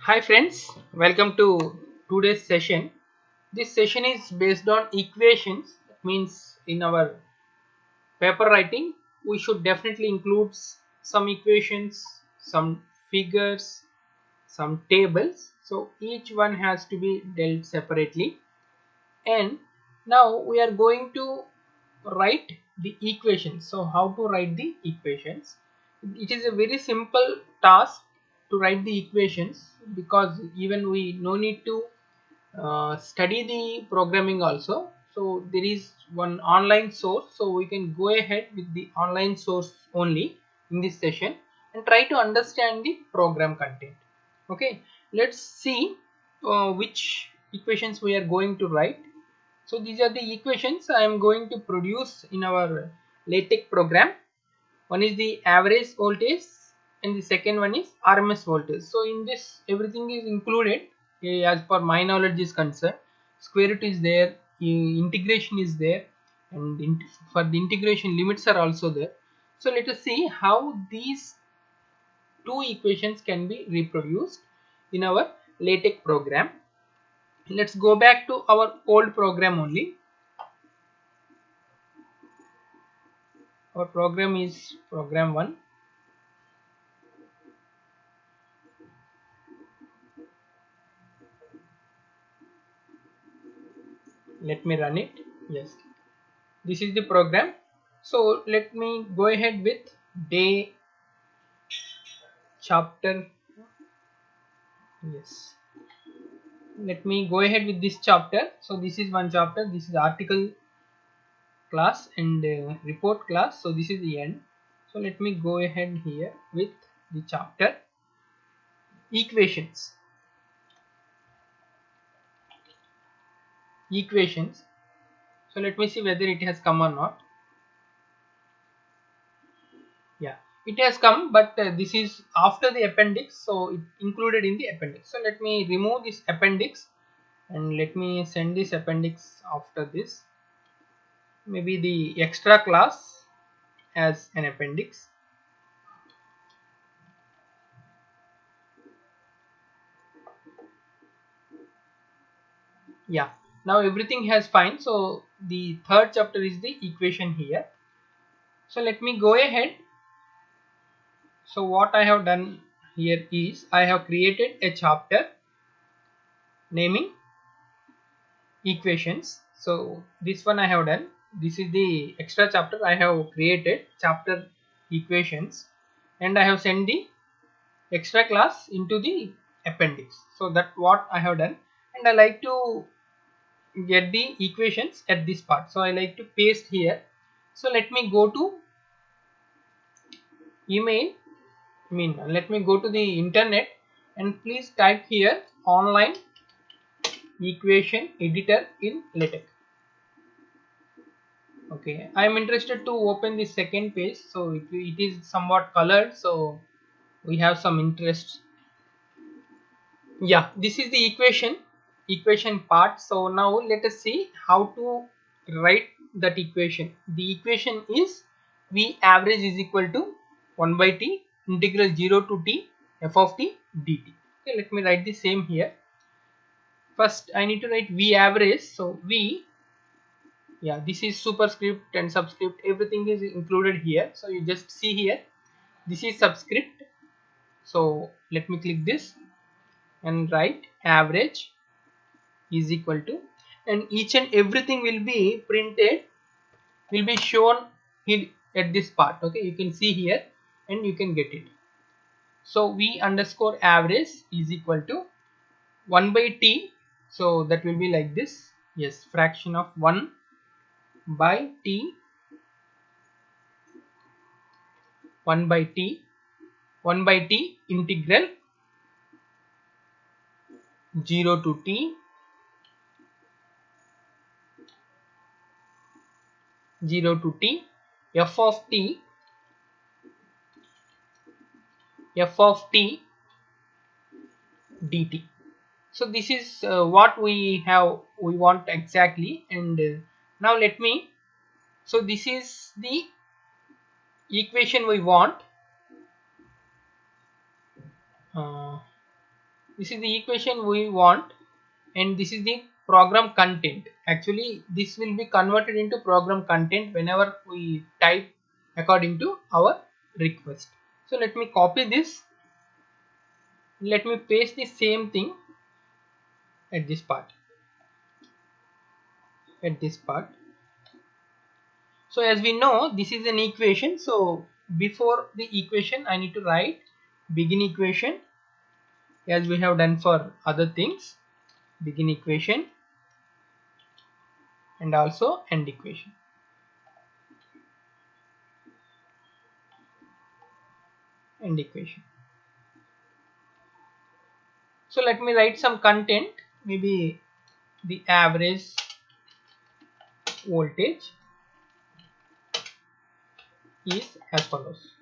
Hi friends, welcome to today's session. This session is based on equations. That means in our paper writing we should definitely include some equations, some figures, some tables. So each one has to be dealt separately. And now we are going to write the equations. So how to write the equations? It is a very simple task to write the equations, because even we no need to study the programming also. So there is one online source, so we can go ahead with the online source only in this session and try to understand the program content. Okay, let's see which equations we are going to write. So these are the equations I am going to produce in our LaTeX program. One is the average voltage and the second one is RMS voltage. So in this everything is included, as per my knowledge is concerned. Square root is there, integration is there, and for the integration limits are also there. So let us see how these two equations can be reproduced in our LaTeX program. Let's go back to our old program only. Our program is program 1. Let me run it. Yes, this is the program. So let me go ahead with day chapter. Yes, let me go ahead with this chapter. So this is one chapter. This is article class and report class. So this is the end. So let me go ahead here with the chapter equations. Equations. So let me see whether it has come or not. Yeah, it has come, but this is after the appendix, so it included in the appendix. So let me remove this appendix and let me send this appendix after this, maybe the extra class as an appendix. Yeah, now everything has fine. So the third chapter is the equation here. So let me go ahead. So what I have done here is I have created a chapter naming equations. So this one I have done. This is the extra chapter I have created, chapter equations, and I have sent the extra class into the appendix. So that what I have done, and I like to get the equations at this part. So I like to paste here. So let me go to email. Let me go to the internet and please type here online equation editor in LaTeX. Okay, I am interested to open the second page. So it is somewhat colored, so we have some interest. Yeah, this is the equation part. So now let us see how to write that equation. The equation is V average is equal to 1 by t integral 0 to t f of t dt. Okay, let me write the same here. First I need to write V average. So V, yeah, this is superscript and subscript, everything is included here. So you just see here, this is subscript. So let me click this and write average is equal to, and each and everything will be printed, will be shown here at this part. Okay, you can see here and you can get it. So v underscore average is equal to 1 by t. So that will be like this. Yes, fraction of 1 by t, 1 by t, 1 by t integral 0 to t, 0 to t, f of t, f of t dt. So this is what we want exactly. And now let me, so this is the equation we want. uh, This is the equation we want, and this is the program content. Actually, this will be converted into program content whenever we type according to our request. So let me copy this. Let me paste the same thing at this part. So as we know, this is an equation. So before the equation, I need to write begin equation, as we have done for other things. Begin equation and also end equation. End equation. So let me write some content, maybe the average voltage is as follows,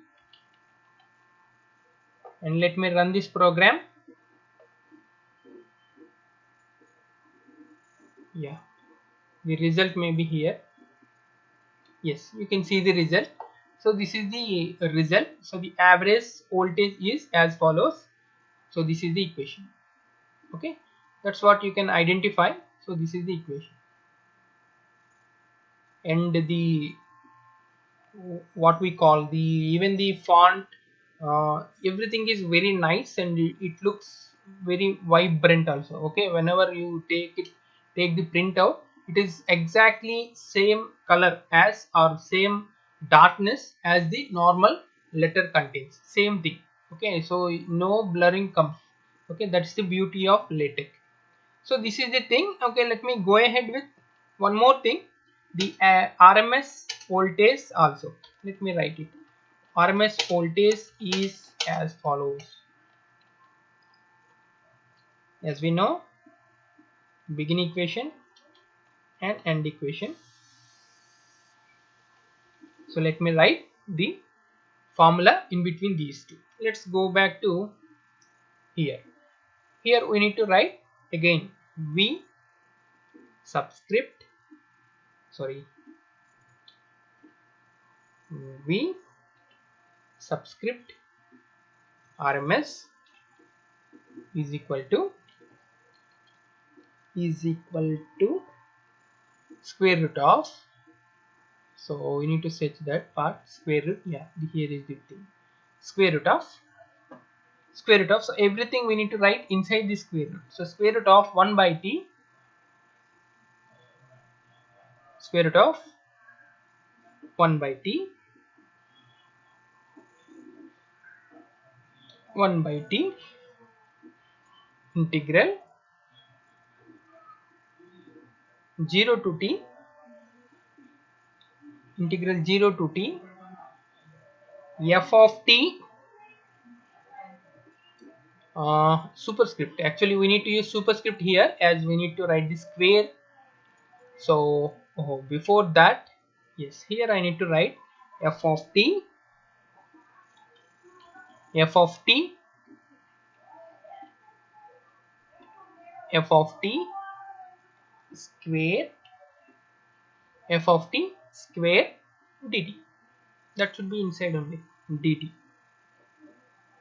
and let me run this program. Yeah, the result may be here. Yes, you can see the result. So this is the result. So the average voltage is as follows. So this is the equation. Okay, that's what you can identify. So this is the equation, and the what we call the even the font, everything is very nice, and it looks very vibrant also. Okay, whenever you take the printout, it is exactly same color as or same darkness as the normal letter contains, same thing. Okay, so no blurring comes. Okay, that's the beauty of LaTeX. So this is the thing. Okay, let me go ahead with one more thing, the RMS voltage also. Let me write it. RMS voltage is as follows. As we know, begin equation and end equation. So let me write the formula in between these two. Let's go back to here. Here we need to write again V subscript, sorry, V subscript RMS is equal to square root of, so we need to set that part square root. Yeah, here is the thing, square root of, so everything we need to write inside the square root. So square root of 1 by t, square root of 1 by t, 1 by t integral 0 to t, integral 0 to t f of t, superscript. Actually we need to use superscript here, as we need to write the square. So before that, yes, here I need to write f of t, f of t, f of t square, f of t square dt. That should be inside only, dt.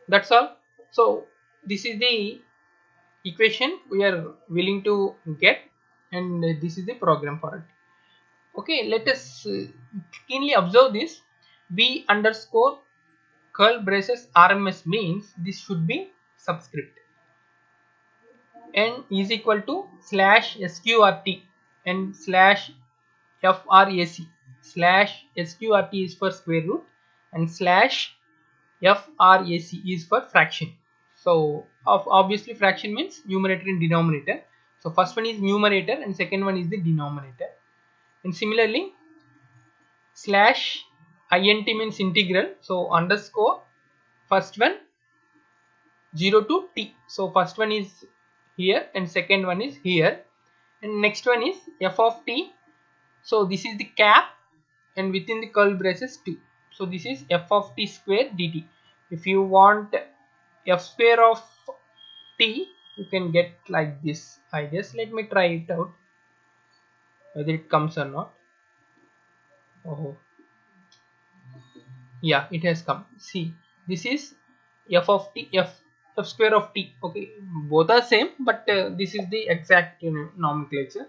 That's all. So this is the equation we are willing to get, and this is the program for it. Okay, let us keenly observe this. B underscore curl braces RMS means this should be subscript. N is equal to slash sqrt and slash frac. Slash sqrt is for square root and slash frac is for fraction. So obviously fraction means numerator and denominator. So first one is numerator and second one is the denominator. And similarly slash int means integral. So underscore first one 0 to t. So first one is here and second one is here, and next one is f of t. So this is the cap and within the curly braces 2. So this is f of t square dt. If you want f square of t, you can get like this, I guess. Let me try it out whether it comes or not. Oh yeah, it has come. See, this is f of t, f square of t. Okay, both are same, but this is the exact nomenclature.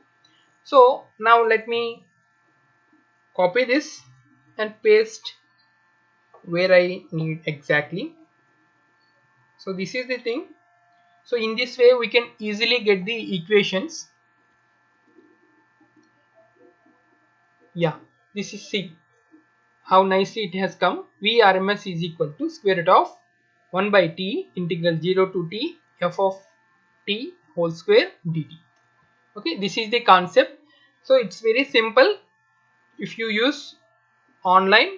So now let me copy this and paste where I need exactly. So this is the thing. So in this way we can easily get the equations. Yeah, this is C. How nicely it has come. Vrms is equal to square root of 1 by t integral 0 to t f of t whole square dt. Okay, this is the concept. So it's very simple. If you use online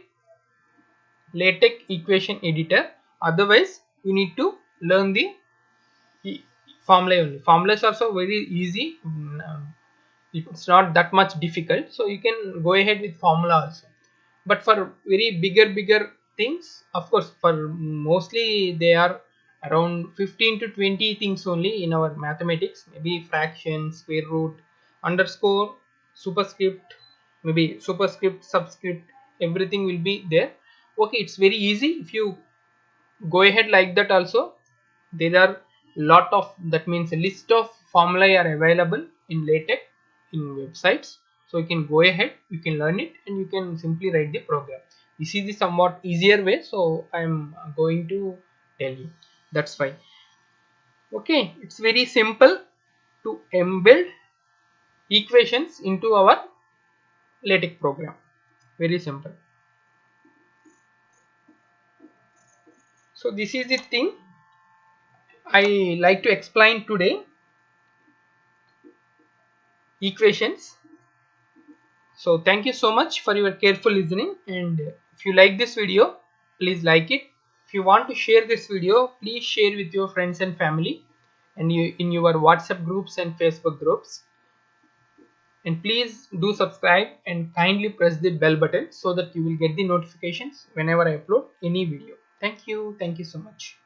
LaTeX equation editor, otherwise you need to learn the formula only. Formulas also very easy. It's not that much difficult, so you can go ahead with formula also. But for very bigger things, of course, for mostly they are around 15 to 20 things only in our mathematics, maybe fraction, square root, underscore, superscript, maybe superscript, subscript, everything will be there. Okay, it's very easy. If you go ahead like that also, there are lot of, that means a list of formulae are available in LaTeX in websites. So you can go ahead, you can learn it, and you can simply write the program. This is the somewhat easier way, so I am going to tell you. That's why. Okay, it's very simple to embed equations into our LaTeX program. Very simple. So this is the thing I like to explain today. Equations. So thank you so much for your careful listening, and if you like this video, please like it. If you want to share this video, please share with your friends and family, and you in your WhatsApp groups and Facebook groups. And please do subscribe and kindly press the bell button so that you will get the notifications whenever I upload any video. Thank you so much.